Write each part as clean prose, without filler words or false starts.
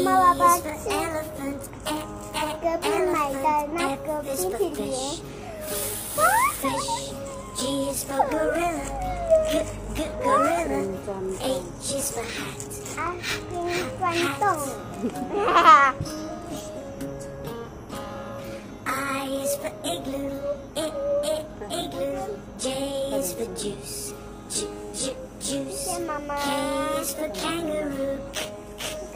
妈妈，爸爸吃隔壁买的那个冰淇淋。G is for gorilla, gorilla. H is for hat, 冰钻洞。I is for igloo, igloo. J is for juice, juice. K is for kangaroo,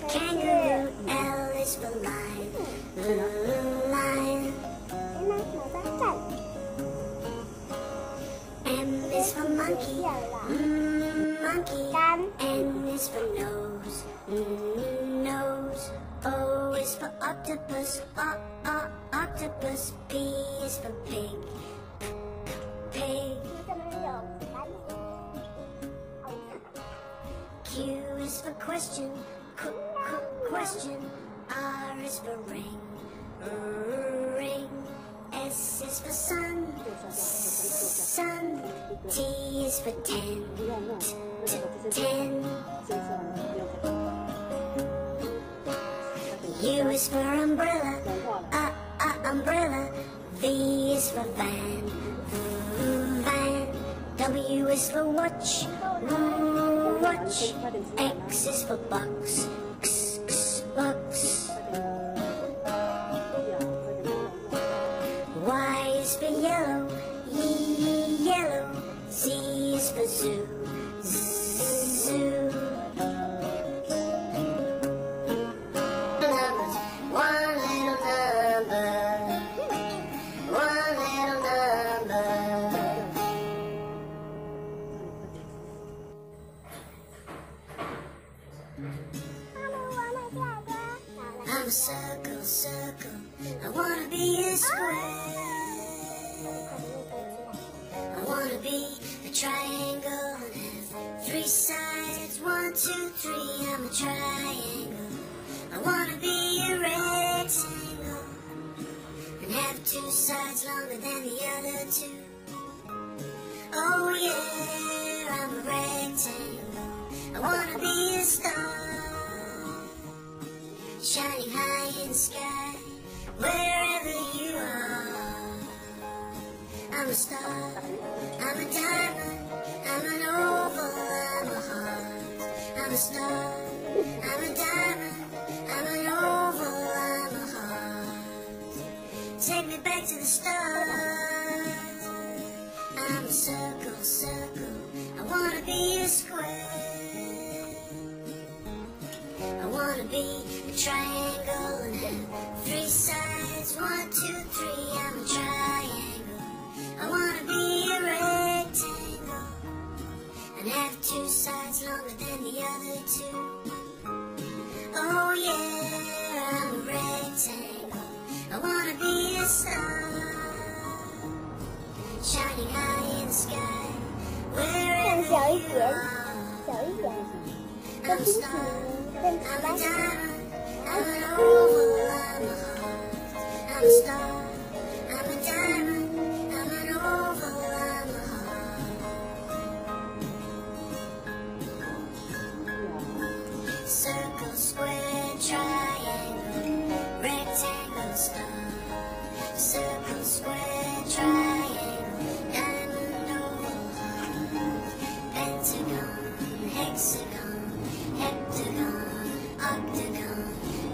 kangaroo. L is for lion, lion. M is for monkey, monkey. N is for nose, nose. O is for octopus, octopus. P is for pig, pig. Q is for question, question. R is for ring, ring. S is for sun, sun. T is for ten, ten. U is for umbrella, umbrella. V is for van, van. W is for watch, watch. X is for box, box. Y is for yellow, yellow. Z is for zoo, zoo. Numbers, one little number, one little number. I'm a circle, circle. I wanna be a square. I wanna be a triangle and have three sides. 1, 2, 3. I'm a triangle. I wanna be a rectangle and have two sides longer than the other two. Oh yeah, I'm a rectangle. I wanna be a star, shining high in the sky, wherever you are. I'm a star, I'm a diamond, I'm an oval, I'm a heart. I'm a star, I'm a diamond, I'm an oval, I'm a heart. Take me back to the start. I'm a circle, circle. I wanna be a square. I wanna be a triangle and have three sides. 1, 2, 3. I'm a triangle. I wanna be a rectangle and have two sides longer than the other two. Oh yeah, I'm a rectangle. I wanna be a star, shining high in the sky, wherever you are. I'm a star, I'm a diamond, I'm an oval, I'm a heart. I'm a star, I'm a diamond, I'm an oval, I'm a heart. Circle, square, triangle, rectangle, star. Circle, square, triangle, diamond, oval, heart. Pentagon, hexagon, heptagon, octagon,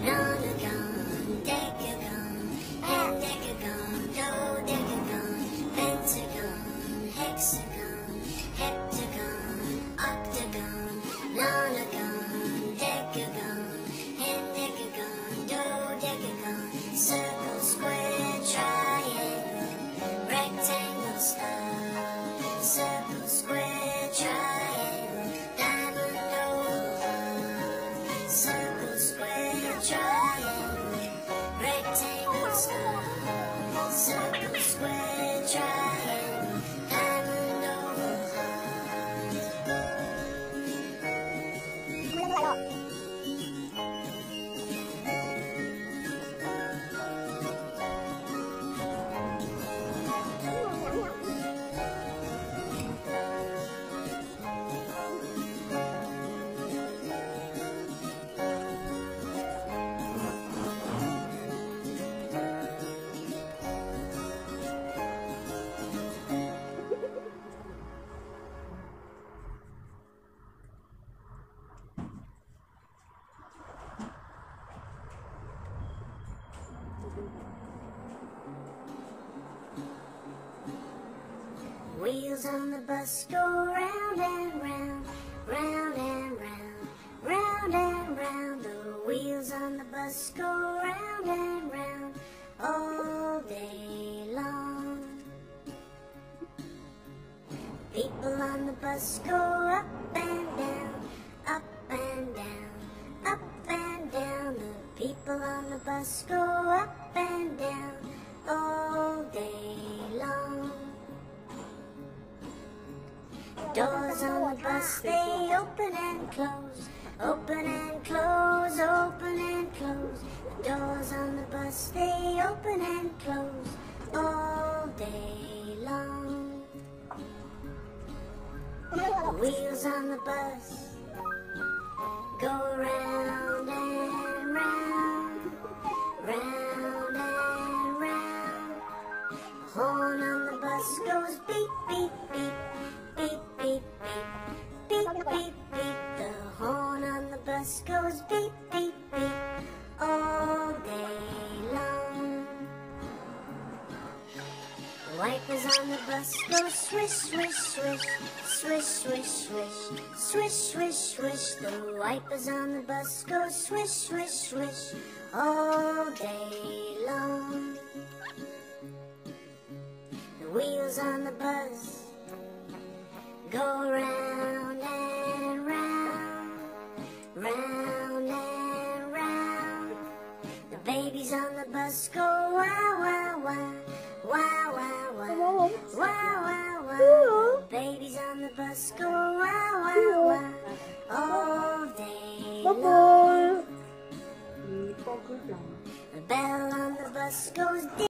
nonagon, decagon, hendecagon, dodecagon, pentagon, hexagon, heptagon, octagon, nonagon, decagon, hendecagon, dodecagon. Circle, square, triangle, rectangle, star. Circle, square, triangle, diamond, oval, heart. Circle, square, triangle, rectangle, star. Circle, square, triangle, diamond, oval, heart. wheels on the bus go round and round, round and round, round and round. The wheels on the bus go round and round all day long. People on the bus go up and down, up and down, up and down. The people on the bus go up and down all day long. Doors on the bus, they open and close, open and close, open and close. The doors on the bus, they open and close all day long. The wheels on the bus go round and round, round and round. The horn on the bus goes beep, beep, beep, beep, beep, beep, beep, beep, beep. The horn on the bus goes beep, beep, beep all day long. The wipers on the bus go swish, swish, swish, swish, swish, swish, swish, swish, swish. The wipers on the bus go swish, swish, swish all day long. The wheels on the bus go round and round, round and round. The babies on the bus go wow, wow, wow, wow, wow, wow, wow, wow, wow. The babies on the bus go wow, wow, wow all day long. The bell on the bus goes ding.